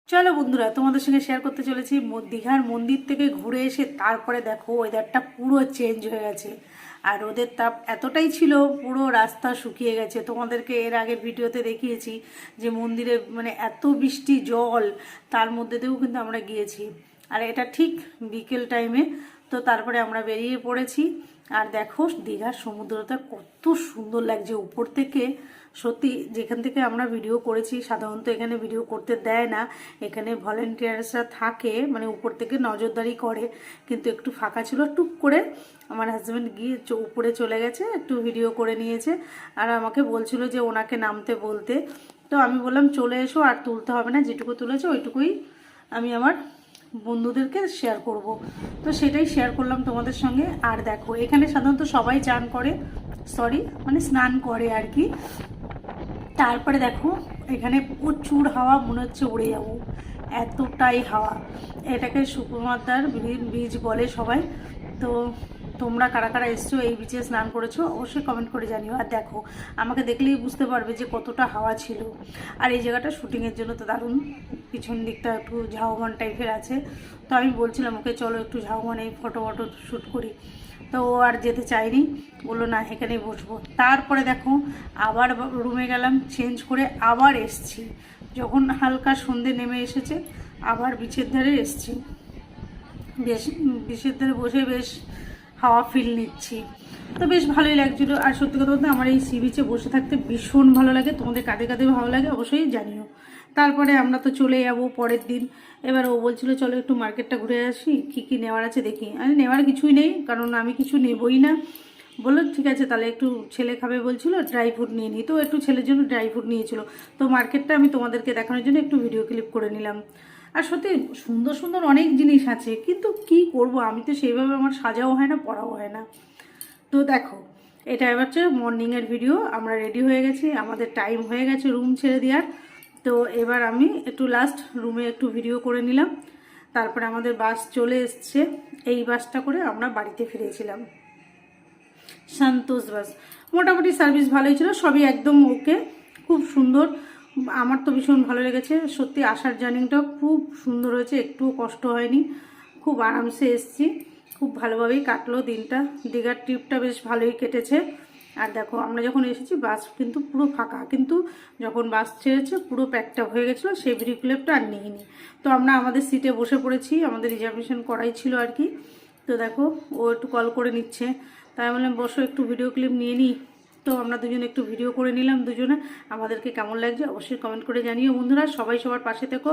চলো বন্ধুরা, তোমাদের সঙ্গে শেয়ার করতে চলেছি দীঘার মন্দির থেকে ঘুরে এসে তারপরে দেখো ওয়েদারটা পুরো চেঞ্জ হয়ে গেছে। আর রোদের তাপ এতটাই ছিল, পুরো রাস্তা শুকিয়ে গেছে। তোমাদেরকে এর আগের ভিডিওতে দেখিয়েছি যে মন্দিরে মানে এত বৃষ্টি জল, তার মধ্যে দিয়েও কিন্তু আমরা গিয়েছি। আর এটা ঠিক বিকেল টাইমে। তো তারপরে আমরা বেরিয়ে পড়েছি। আর দেখো দীঘার সমুদ্রটা কত সুন্দর লাগছে উপর থেকে। সত্যি যেখান থেকে আমরা ভিডিও করেছি, সাধারণত এখানে ভিডিও করতে দেয় না, এখানে ভলেন্টিয়ার্সরা থাকে, মানে উপর থেকে নজরদারি করে। কিন্তু একটু ফাঁকা ছিল, টুক করে আমার হাজব্যান্ড গিয়ে উপরে চলে গেছে, একটু ভিডিও করে নিয়েছে। আর আমাকে বলছিল যে ওনাকে নামতে বলতে। তো আমি বললাম চলে এসো, আর তুলতে হবে না, যেটুকু তুলেছে ওইটুকুই আমি আমার বন্ধুদেরকে শেয়ার করব। তো সেটাই শেয়ার করলাম তোমাদের সঙ্গে। আর দেখো এখানে সাধারণত সবাই চান করে, মানে স্নান করে আর কি। তারপরে দেখো এখানে প্রচুর হাওয়া, মনে হচ্ছে উড়ে যাবো, এতটাই হাওয়া। এটাকে সুকুমারদার বীজ বলে সবাই। তো তোমরা কারা কারা এসছো, এই বিচে স্নান করেছো, অবশ্যই কমেন্ট করে জানিও। আর দেখো আমাকে দেখলেই বুঝতে পারবে যে কতটা হাওয়া ছিল। আর এই জায়গাটা শুটিংয়ের জন্য তো দারুণ, পিছন দিকটা একটু ঝাউবন টাইপের আছে। তো আমি বলছিলাম ওকে চলো একটু ঝাউবনে ফটো শ্যুট করি। তো ও আর যেতে চাইনি, বললো না এখানেই বসবো। তারপরে দেখো আবার রুমে গেলাম, চেঞ্জ করে আবার এসছি। যখন হালকা সন্ধে নেমে এসেছে, আবার বিচের ধারে এসছি। বেশ বিচের ধারে বসে বেশ হাওয়া ফিল নিচ্ছি। তো বেশ ভালোই লাগছিলো। আর সত্যি কথা বলতে আমার এই সি বিচে বসে থাকতে ভীষণ ভালো লাগে। তোমাদের কাঁদে কাঁদে ভালো লাগে অবশ্যই জানিও। তারপরে আমরা তো চলে যাব পরের দিন। এবার ও বলছিল চলো একটু মার্কেটটা ঘুরে আসি, কী কী নেওয়ার আছে দেখি। আমি নেওয়ার কিছুই নেই, কারণ আমি কিছু নেবই না। বললো ঠিক আছে তাহলে একটু ছেলে খাবে বলছিল, ড্রাই ফ্রুট নিয়ে নিই। তো একটু ছেলের জন্য ড্রাই ফ্রুট নিয়েছিল। তো মার্কেটটা আমি তোমাদেরকে দেখানোর জন্য একটু ভিডিও ক্লিপ করে নিলাম। আর সত্যি সুন্দর সুন্দর অনেক জিনিস আছে, কিন্তু কি করব, আমি তো সেইভাবে আমার সাজাও হয় না, পড়াও হয় না। তো দেখো এটা এবার হচ্ছে মর্নিংয়ের ভিডিও। আমরা রেডি হয়ে গেছি, আমাদের টাইম হয়ে গেছে রুম ছেড়ে দেওয়ার। তো এবার আমি একটু লাস্ট রুমে একটু ভিডিও করে নিলাম। তারপরে আমাদের বাস চলে এসছে, এই বাসটা করে আমরা বাড়িতে ফিরেছিলাম, সন্তোষ বাস। মোটামুটি সার্ভিস ভালোই ছিল, সবই একদম ওকে, খুব সুন্দর। আমার তো ভীষণ ভালো লেগেছে সত্যি। আসার জার্নিটাও খুব সুন্দর হয়েছে, একটুও কষ্ট হয়নি, খুব আরামসে এসেছি, খুব ভালোভাবেই কাটলো দিনটা। দীঘার ট্রিপটা বেশ ভালোই কেটেছে। আর দেখো আমরা যখন এসেছি বাস কিন্তু পুরো ফাঁকা, কিন্তু যখন বাস ছেড়েছে পুরো প্যাকটা হয়ে গেছিলো, সেই ভিডিও ক্লিপটা আর নিইনি। তো আমরা আমাদের সিটে বসে পড়েছি, আমাদের রিজার্ভেশন করাই ছিল আর কি। তো দেখো ও একটু কল করে নিচ্ছে, তাই বললাম বসো একটু ভিডিও ক্লিপ নিয়ে নিই। তো আমরা দুজনে একটু ভিডিও করে নিলাম দুজনে। আমাদেরকে কেমন লাগছে অবশ্যই কমেন্ট করে জানিও বন্ধুরা। সবাই সবার পাশে থেকো।